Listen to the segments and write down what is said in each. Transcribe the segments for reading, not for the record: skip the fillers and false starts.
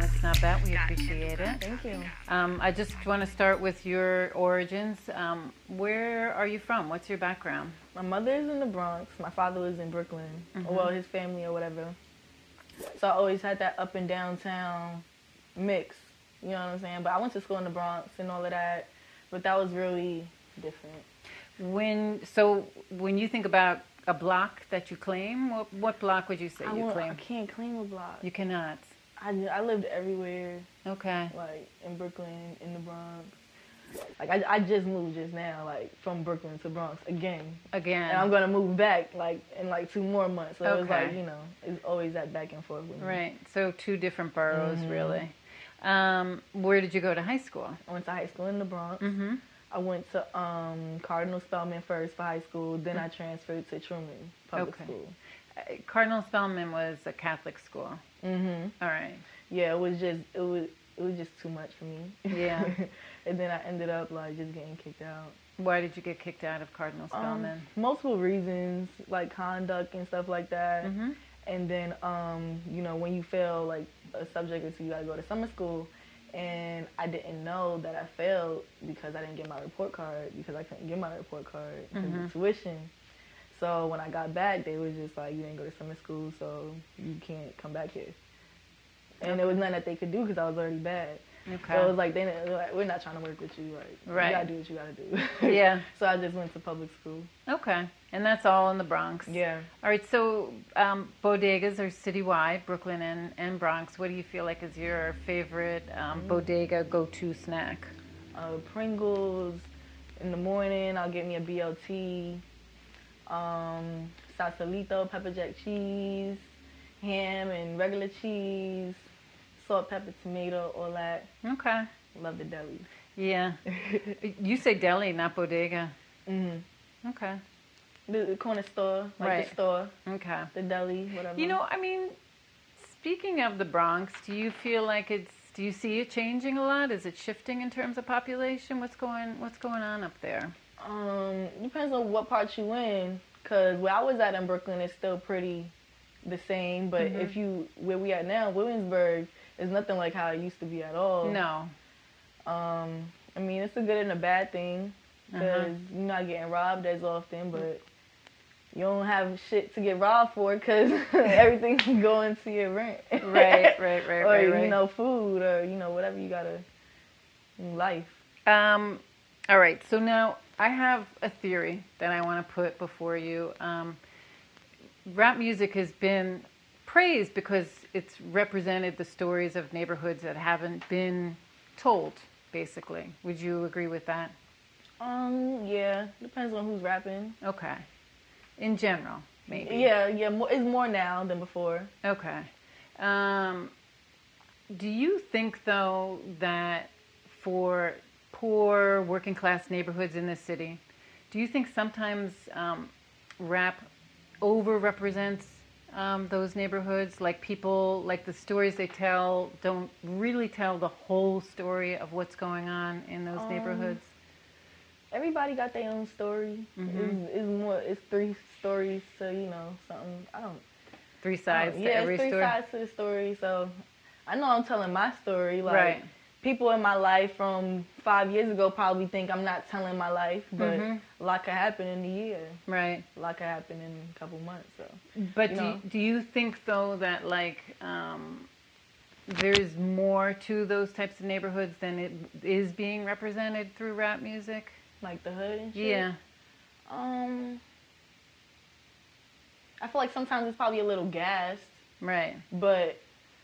Let's not bet. We appreciate it. Thank you. I just want to start with your origins. Where are you from? What's your background? My mother is in the Bronx. My father was in Brooklyn. Well, his family or whatever. So I always had that up and downtown mix. You know what I'm saying? But I went to school in the Bronx and all of that. But that was really different. When you think about a block that you claim, what block would you say you claim? I can't claim a block. You cannot. I lived everywhere. Okay. Like in Brooklyn, in the Bronx. Like I just moved just now, like from Brooklyn to Bronx again. Again. And I'm gonna move back like in like 2 more months. So okay. it was like, you know, it's always that back and forth with me. Right. So 2 different boroughs really. Where did you go to high school? I went to high school in the Bronx. I went to Cardinal Spellman first for high school. Then I transferred to Truman Public School. Cardinal Spellman was a Catholic school. All right. Yeah, it was just too much for me. Yeah. And then I ended up like just getting kicked out. Why did you get kicked out of Cardinal Spellman? Multiple reasons, like conduct and stuff like that. And then, you know, when you fail like a subject or two, you gotta go to summer school. And I didn't know that I failed because I didn't get my report card, because I couldn't get my report card because of tuition. So when I got back, they was just like, you didn't go to summer school, so you can't come back here. And there was nothing that they could do because I was already bad. Okay. So it was like, we're not trying to work with you. Like, right. You gotta do what you gotta do. Yeah. So I just went to public school. Okay. And that's all in the Bronx. Yeah. All right. So bodegas are citywide, Brooklyn and Bronx. What do you feel like is your favorite bodega go-to snack? Pringles. In the morning, I'll get me a BLT. Sausalito, pepper jack cheese, ham and regular cheese, salt, pepper, tomato, all that. Okay. Love the deli. Yeah. You say deli, not bodega. Okay. The corner store, like right. the store. Okay. The deli, whatever. You know, I mean, speaking of the Bronx, do you feel like do you see it changing a lot? Is it shifting in terms of population? What's going on up there? Depends on what part you in. Cause where I was at in Brooklyn is still pretty the same, but where we at now, Williamsburg, is nothing like how it used to be at all. No. I mean, it's a good and a bad thing, because you're not getting robbed as often, but you don't have shit to get robbed for, because everything's going to your rent. Right. Or, you know, food, or, you know, whatever you gotta, in life. All right, so now I have a theory that I want to put before you. Rap music has been praised because it's represented the stories of neighborhoods that haven't been told, basically. Would you agree with that? Yeah, depends on who's rapping. Okay. In general, maybe. Yeah, it's more now than before. Okay. Do you think, though, that for poor working class neighborhoods in the city, do you think sometimes rap overrepresents those neighborhoods? Like people, like the stories they tell don't really tell the whole story of what's going on in those neighborhoods? Everybody got their own story. It's 3 stories to, you know, something. 3 sides to every story? Yeah, it's 3 sides to the story. So I know I'm telling my story. Like, right. People in my life from 5 years ago probably think I'm not telling my life, but a lot could happen in a year. Right. A lot could happen in a couple months. So. But do you think, though, that, like, there's more to those types of neighborhoods than it is being represented through rap music? Like the hood and shit? Yeah. I feel like sometimes it's probably a little gassed. Right. But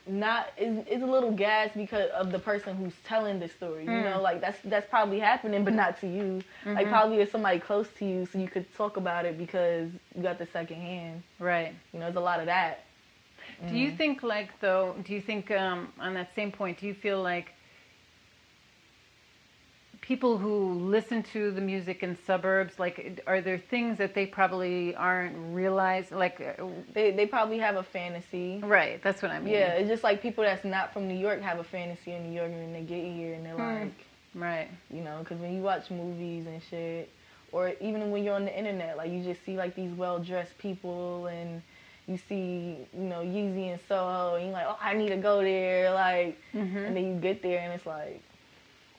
it's a little gassed because of the person who's telling the story. You know, like that's probably happening, but not to you. Like probably it's somebody close to you, so you could talk about it because you got the second hand. Right. You know, there's a lot of that. Do you think, like, though, on that same point, do you feel like people who listen to the music in suburbs, like, are there things that they probably aren't realized? Like, they probably have a fantasy. Right, that's what I mean. Yeah, it's just like people that's not from New York have a fantasy in New York, and then they get here and they're like, right. You know, because when you watch movies and shit, or even when you're on the internet, like, you just see like these well-dressed people and you see, you know, Yeezy in Soho, and you're like, oh, I need to go there, like, and then you get there and it's like,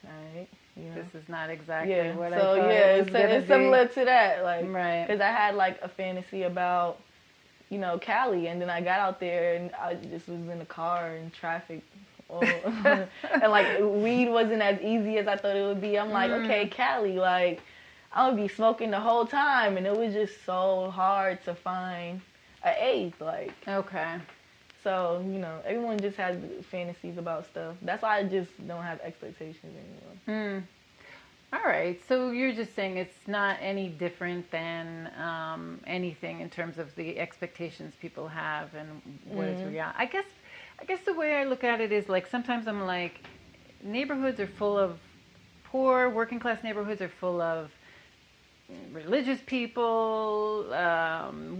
all right, you know. This is not exactly what I thought it's similar to that, like, right. Because I had like a fantasy about, you know, Cali, and then I got out there and I just was in the car in traffic. And like weed wasn't as easy as I thought it would be. I'm like, okay, Cali, like I would be smoking the whole time, and it was just so hard to find an eighth, like. Okay. So, you know, everyone just has fantasies about stuff. That's why I just don't have expectations anymore. All right. So you're just saying it's not any different than anything in terms of the expectations people have and what is reality. I guess the way I look at it is like sometimes I'm like, neighborhoods are full of poor working class neighborhoods are full of religious people,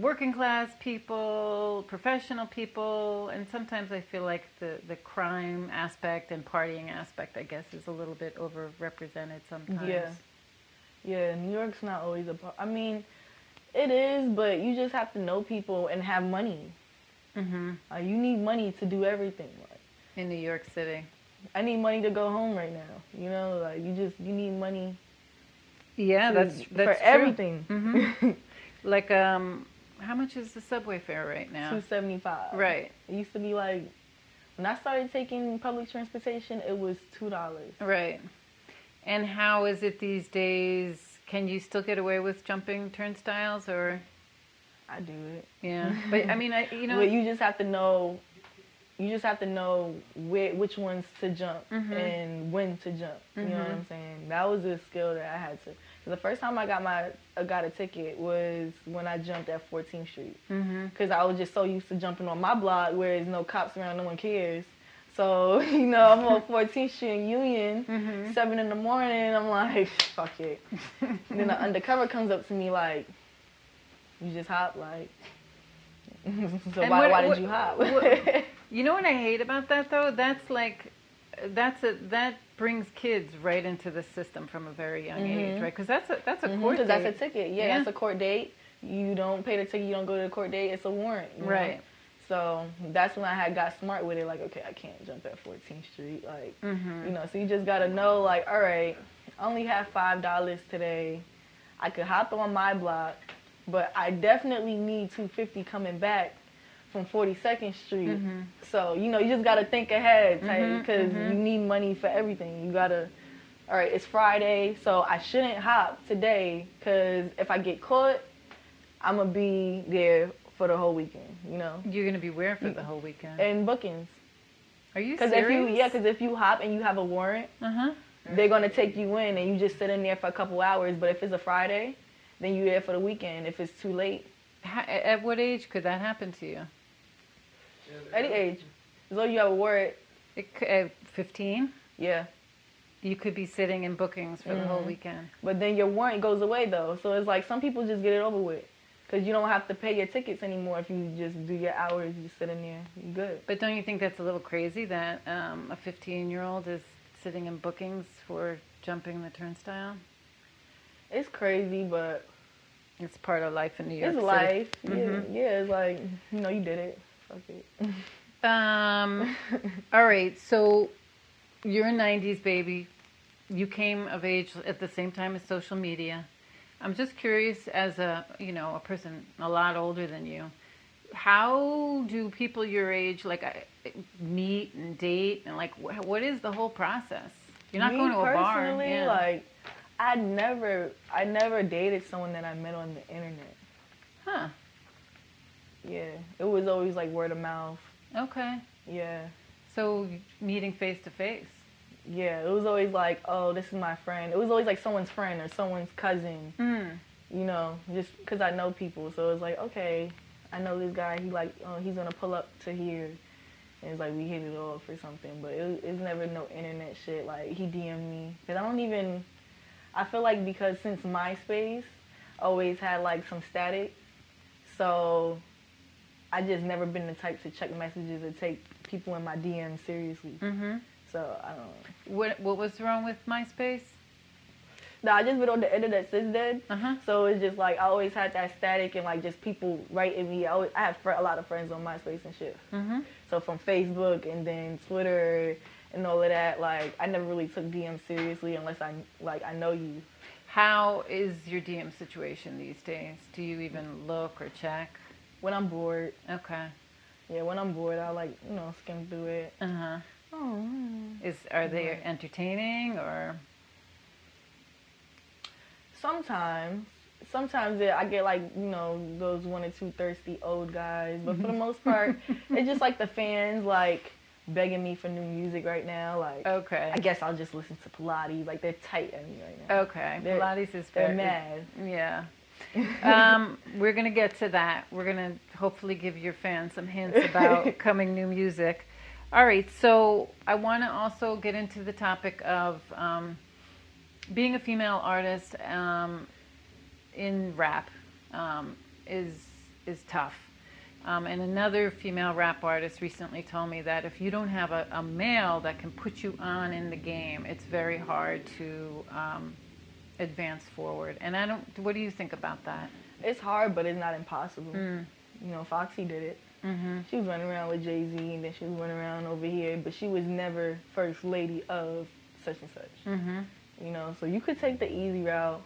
working class people, professional people, and sometimes I feel like the crime aspect and partying aspect, I guess, is a little bit overrepresented sometimes. Yeah, New York's not always I mean, it is, but you just have to know people and have money. You need money to do everything. Like, in New York City. I need money to go home right now. You know, like you need money. Yeah, that's for everything. Like, how much is the subway fare right now? $2.75. Right. It used to be like, when I started taking public transportation, it was $2. Right. And how is it these days? Can you still get away with jumping turnstiles, or? I do it. Yeah, but I mean, you know, well, you just have to know. You just have to know which ones to jump and when to jump. You know what I'm saying? That was a skill that I had to. The first time I got a ticket was when I jumped at 14th Street. Because I was just so used to jumping on my block where there's no cops around, no one cares. So, you know, I'm on 14th Street in Union, 7 in the morning, I'm like, fuck it. And then the undercover comes up to me like, you just hop, like, so why did you hop? You know what I hate about that though? That's like, that brings kids right into the system from a very young age, right? Because that's a court date. That's a ticket. Yeah, that's a court date. You don't pay the ticket. You don't go to the court date. It's a warrant. Right. Know? So that's when I got smart with it. Like, okay, I can't jump at 14th Street. Like, you know. So you just gotta know, like, all right, I only have $5 today. I could hop on my block, but I definitely need $2.50 coming back from 42nd Street. So, you know, you just got to think ahead, because you need money for everything. You got to, all right, it's Friday, so I shouldn't hop today, because if I get caught, I'm going to be there for the whole weekend, you know. You're going to be where for the whole weekend? In bookings. Are you serious? Because if you hop and you have a warrant, they're going to take you in and you just sit in there for a couple hours. But if it's a Friday, then you're there for the weekend if it's too late. At what age could that happen to you? Any age. As long as you have a warrant. 15? Yeah. You could be sitting in bookings for the whole weekend. But then your warrant goes away, though. So it's like some people just get it over with. Because you don't have to pay your tickets anymore if you just do your hours, you sit in there, you're good. But don't you think that's a little crazy that a 15-year-old is sitting in bookings for jumping the turnstile? It's crazy, but... It's part of life in New York City. It's life. Yeah, it's like, you know, you did it. Fuck it. All right, so you're a 90s baby. You came of age at the same time as social media. I'm just curious, as a person a lot older than you, how do people your age meet and date, and like what is the whole process? You're not going to a bar. Personally, like I never dated someone that I met on the internet. Huh. Yeah, it was always like word of mouth. Okay. Yeah. So meeting face to face. Yeah, it was always like, oh, this is my friend. It was always like someone's friend or someone's cousin. You know, just because I know people. So it's like, okay, I know this guy. He's going to pull up to here. And it's like we hit it off or something. But it's never no internet shit. Like, he DM'd me. Because I feel like because since MySpace always had like some static. So I just never been the type to check messages or take people in my DMs seriously. So I don't know. What was wrong with MySpace? No, I just been on the internet since then. Uh-huh. So it's just like I always had that static and like just people writing me. I have a lot of friends on MySpace and shit. Mm-hmm. So from Facebook and then Twitter and all of that, like I never really took DMs seriously unless I know you. How is your DM situation these days? Do you even look or check? When I'm bored. Okay. Yeah, when I'm bored, I like, skim through it. Uh-huh. Oh. Are they entertaining or? Sometimes I get like, those one or two thirsty old guys. But for the most part, it's just like the fans like begging me for new music right now. Like, okay. I guess I'll just listen to Pilates. Like, they're tight at me right now. Okay. Pilates is they're mad. Yeah. We're going to get to that. We're going to hopefully give your fans some hints about coming new music. All right. So I want to also get into the topic of being a female artist in rap is tough. And another female rap artist recently told me that if you don't have a male that can put you on in the game, it's very hard to advance forward. And what do you think about that? It's hard, but it's not impossible. Mm. Foxy did it. Mm-hmm. She was running around with Jay-Z, and then she was running around over here, but she was never first lady of such and such. Mm-hmm. So you could take the easy route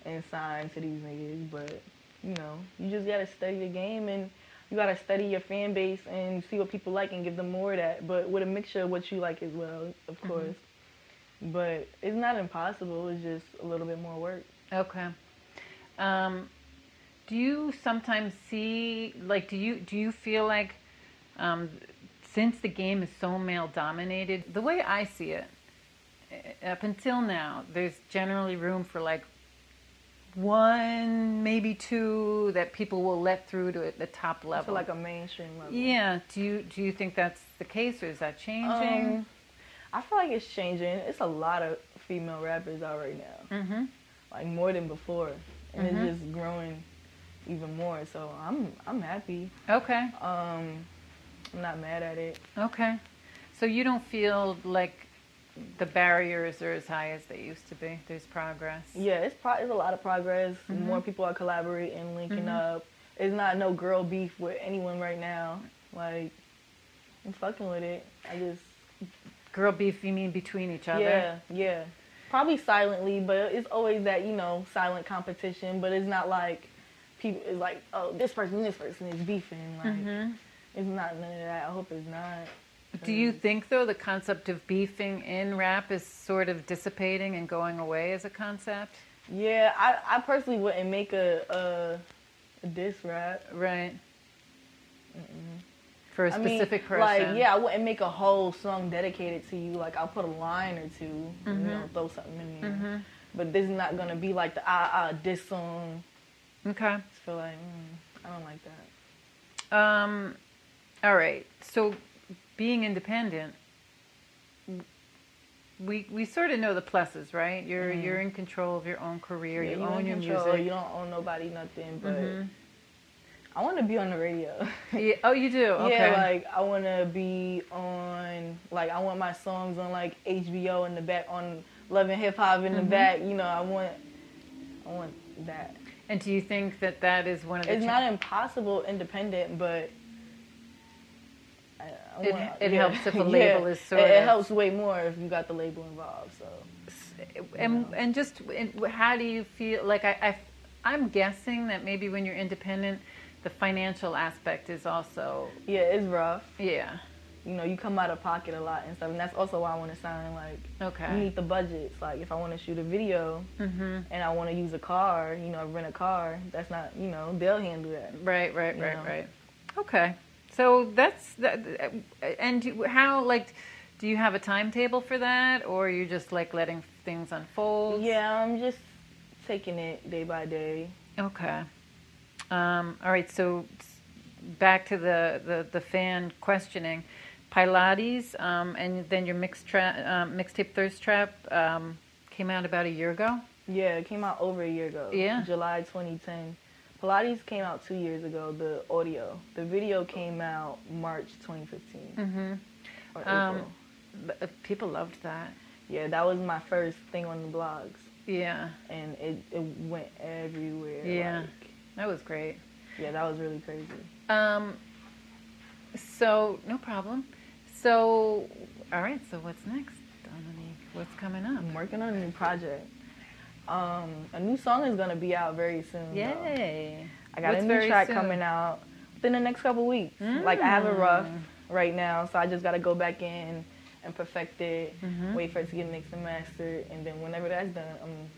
and sign to these niggas, but, you just gotta study the game, and you gotta study your fan base and see what people like and give them more of that, but with a mixture of what you like as well, of course. But it's not impossible, it's just a little bit more work. Okay. Do you sometimes see, like, do you feel like since the game is so male dominated, the way I see it, up until now, there's generally room for like one, maybe two that people will let through to the top level. So like a mainstream level. Yeah. Do you think that's the case, or is that changing? I feel like it's changing. It's a lot of female rappers out right now. Mm-hmm. Like more than before, and it's just growing even more. So I'm happy. Okay. I'm not mad at it. Okay. So you don't feel like the barriers are as high as they used to be? There's progress? Yeah, it's a lot of progress. More people are collaborating, linking up. It's not no girl beef with anyone right now. Like, I'm fucking with it. Girl beef, you mean between each other? Yeah. Probably silently, but it's always that, silent competition. But it's not like people, it's like, oh, this person is beefing. Like, it's not none of that. I hope it's not. Do you think, though, the concept of beefing in rap is sort of dissipating and going away as a concept? Yeah, I personally wouldn't make a diss rap. Right. For a specific person. Like, yeah, I wouldn't make a whole song dedicated to you. Like, I'll put a line or two, throw something in there. But this is not going to be like the diss song. Okay. I just feel like, I don't like that. All right. So, being independent, we sort of know the pluses, right? You're in control of your own career. Yeah, you own your music. You don't owe nobody nothing. But I want to be on the radio. Yeah. Oh, you do? Okay. Yeah, like I want to be on. Like I want my songs on like HBO in the back, on Love and Hip Hop in the back. I want that. And do you think that is one of the? It's not impossible, independent, but. It helps if a label is sort of... It helps way more if you got the label involved, so... And just, how do you feel... Like, I'm guessing that maybe when you're independent, the financial aspect is also... Yeah, it's rough. Yeah. You come out of pocket a lot and stuff, and that's also why I want to sign, like... Okay. You need the budgets. Like, if I want to shoot a video, and I want to use a car, rent a car, that's not, they'll handle that. Right. Okay. So that's that. And how, like, do you have a timetable for that, or you're just like letting things unfold? Yeah, I'm just taking it day by day. Okay. All right. So back to the fan questioning, Pilates, and then your mixtape Thirst Trap came out about a year ago. Yeah, it came out over a year ago. Yeah. July 2010. Pilates came out 2 years ago, the audio. The video came out March 2015. Or April. People loved that. Yeah, that was my first thing on the blogs. Yeah. And it went everywhere. Yeah. That was great. Yeah, that was really crazy. So, no problem. So, all right, so what's next, DonMonique? What's coming up? I'm working on a new project. A new song is going to be out very soon. Yay. I got a new track coming out within the next couple weeks. Like, I have it rough right now, so I just got to go back in and perfect it, wait for it to get mixed and mastered, and then whenever that's done, I'm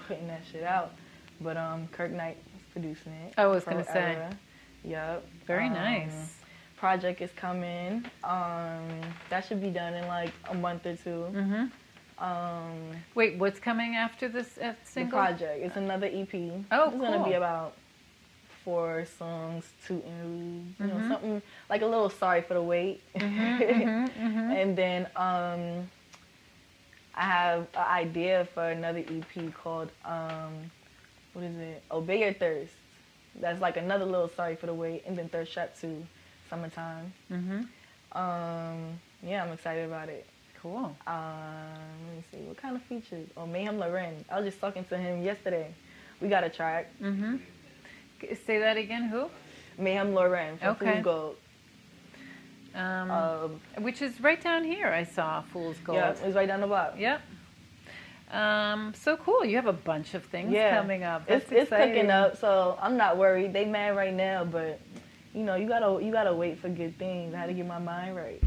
putting that shit out. But Kirk Knight is producing it. I was going to say. Yep. Very nice. Project is coming. That should be done in like a month or two. Wait, what's coming after this single? The project. It's another EP. Oh, It's gonna be about 4 songs, 2 interludes. You know, something like a little Sorry for the Wait. And then I have an idea for another EP called what is it? Obey Your Thirst. That's like another little Sorry for the Wait. And then Thirst Trap 2. Summertime. Yeah, I'm excited about it. Cool. Let me see, what kind of features? Oh, Mayhem Loren. I was just talking to him yesterday. We got a track. Say that again, who? Mayhem Loren from Okay. Fool's Gold. Which is right down here, I saw Fool's Gold. Yeah, it's right down the block. Yep. So cool. You have a bunch of things coming up. That's it's cooking up, so I'm not worried. They mad right now, but you know, you gotta wait for good things. I had to get my mind right.